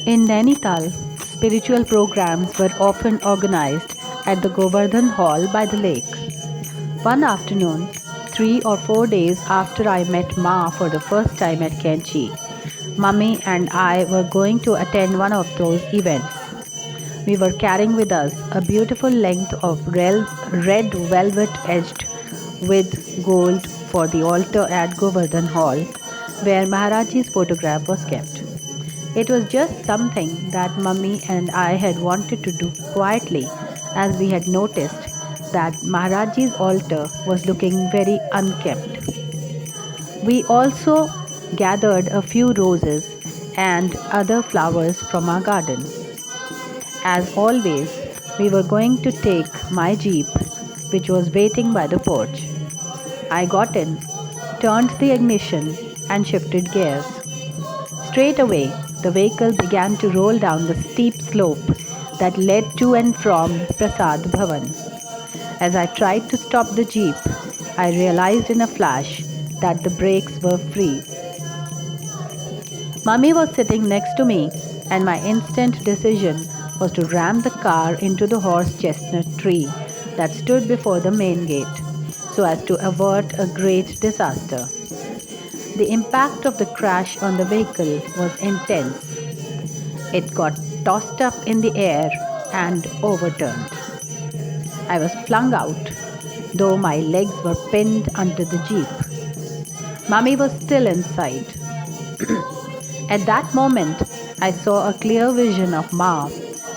In Nainital, spiritual programs were often organized at the Govardhan Hall by the lake. One afternoon, 3 or 4 days after I met Ma for the first time at Kenchi, Mummy and I were going to attend one of those events. We were carrying with us a beautiful length of red velvet edged with gold for the altar at Govardhan Hall, where Maharajji's photograph was kept. It was just something that Mummy and I had wanted to do quietly, as we had noticed that Maharajji's altar was looking very unkempt. We also gathered a few roses and other flowers from our garden. As always, we were going to take my jeep, which was waiting by the porch. I got in, turned the ignition, and shifted gears. Straight away, the vehicle began to roll down the steep slope that led to and from Prasad Bhavan. As I tried to stop the jeep, I realized in a flash that the brakes were free. Mummy was sitting next to me, and my instant decision was to ram the car into the horse chestnut tree that stood before the main gate, so as to avert a great disaster. The impact of the crash on the vehicle was intense. It got tossed up in the air and overturned. I was flung out, though my legs were pinned under the jeep. Mummy was still inside. At that moment, I saw a clear vision of Ma,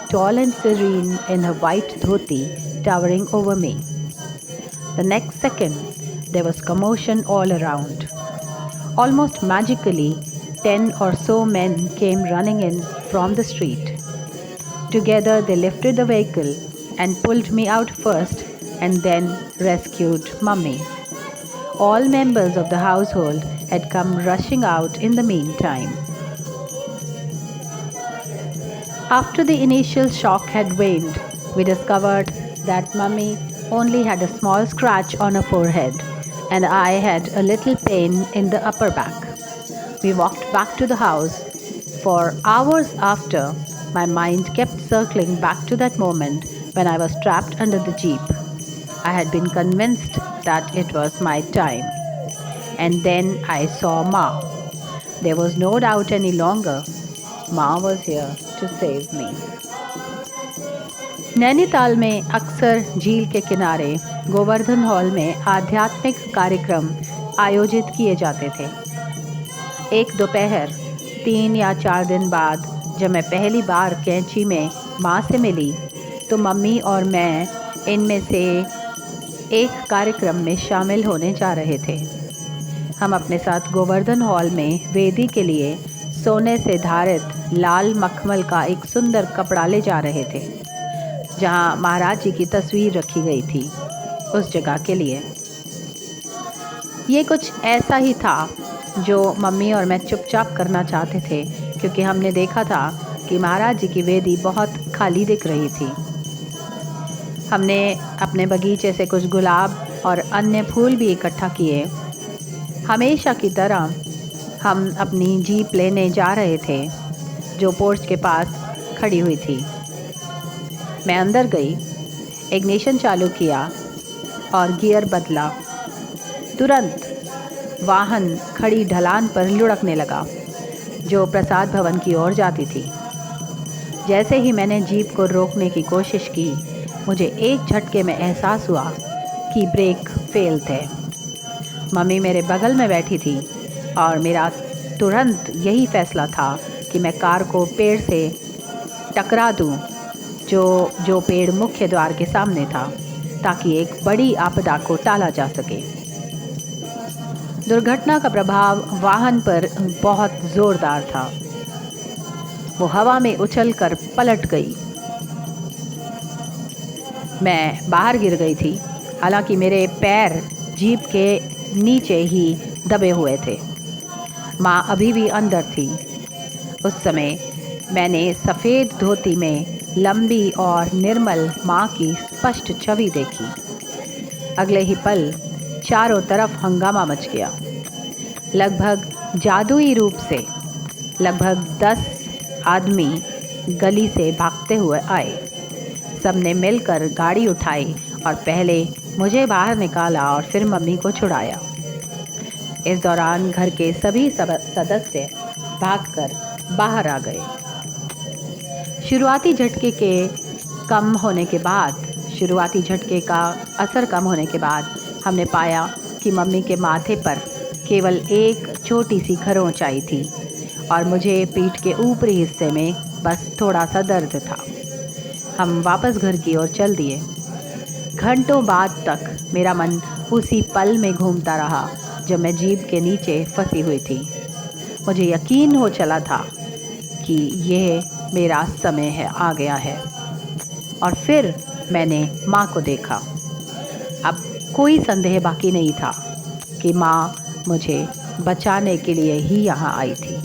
tall and serene in her white dhoti, towering over me. The next second, there was commotion all around. Almost magically, 10 or so men came running in from the street. Together, they lifted the vehicle and pulled me out first and then rescued Mummy. All members of the household had come rushing out in the meantime. After the initial shock had waned, we discovered that Mummy only had a small scratch on her forehead, and I had a little pain in the upper back. We walked back to the house. For hours after, my mind kept circling back to that moment when I was trapped under the jeep. I had been convinced that it was my time. And then I saw Ma. There was no doubt any longer. Ma was here to save me. Nainital में अक्सर झील के किनारे Govardhan hall में आध्यात्मिक कार्यक्रम आयोजित किए जाते थे। एक दोपहर 3 या 4 दिन बाद जब मैं पहली बार कैंची में माँ से मिली तो मम्मी और मैं इनमें से एक कार्यक्रम में शामिल होने जा रहे थे। हम अपने साथ गोवर्धन हॉल में वेदी के लिए सोने से धारित लाल मखमल का एक सुंदर कपड़ा ले जा रहे थे, जहाँ महाराज जी की तस्वीर रखी गई थी उस जगह के लिए। ये कुछ ऐसा ही था जो मम्मी और मैं चुपचाप करना चाहते थे, क्योंकि हमने देखा था कि महाराज जी की वेदी बहुत खाली दिख रही थी। हमने अपने बगीचे से कुछ गुलाब और अन्य फूल भी इकट्ठा किए। हमेशा की तरह हम अपनी जीप लेने जा रहे थे जो पोर्च के पास खड़ी हुई थी। मैं अंदर गई, इग्निशन चालू किया और गियर बदला। तुरंत वाहन खड़ी ढलान पर लुढ़कने लगा जो प्रसाद भवन की ओर जाती थी। जैसे ही मैंने जीप को रोकने की कोशिश की, मुझे एक झटके में एहसास हुआ कि ब्रेक फेल थे। मम्मी मेरे बगल में बैठी थी और मेरा तुरंत यही फैसला था कि मैं कार को पेड़ से टकरा दूं, जो पेड़ मुख्य द्वार के सामने था, ताकि एक बड़ी आपदा को टाला जा सके। दुर्घटना का प्रभाव वाहन पर बहुत ज़ोरदार था। वो हवा में उछलकर पलट गई। मैं बाहर गिर गई थी, हालांकि मेरे पैर जीप के नीचे ही दबे हुए थे। माँ अभी भी अंदर थी। उस समय मैंने सफ़ेद धोती में लंबी और निर्मल माँ की स्पष्ट छवि देखी। अगले ही पल चारों तरफ हंगामा मच गया। लगभग जादुई रूप से लगभग 10 आदमी गली से भागते हुए आए। सबने मिलकर गाड़ी उठाई और पहले मुझे बाहर निकाला और फिर मम्मी को छुड़ाया। इस दौरान घर के सभी सदस्य भागकर बाहर आ गए। शुरुआती झटके के कम होने के बाद शुरुआती झटके का असर कम होने के बाद हमने पाया कि मम्मी के माथे पर केवल एक छोटी सी खरोंच आई थी और मुझे पीठ के ऊपरी हिस्से में बस थोड़ा सा दर्द था। हम वापस घर की ओर चल दिए। घंटों बाद तक मेरा मन उसी पल में घूमता रहा जब मैं जीभ के नीचे फंसी हुई थी। मुझे यकीन हो चला था कि यह मेरा समय है, आ गया है। और फिर मैंने माँ को देखा। अब कोई संदेह बाकी नहीं था कि माँ मुझे बचाने के लिए ही यहाँ आई थी।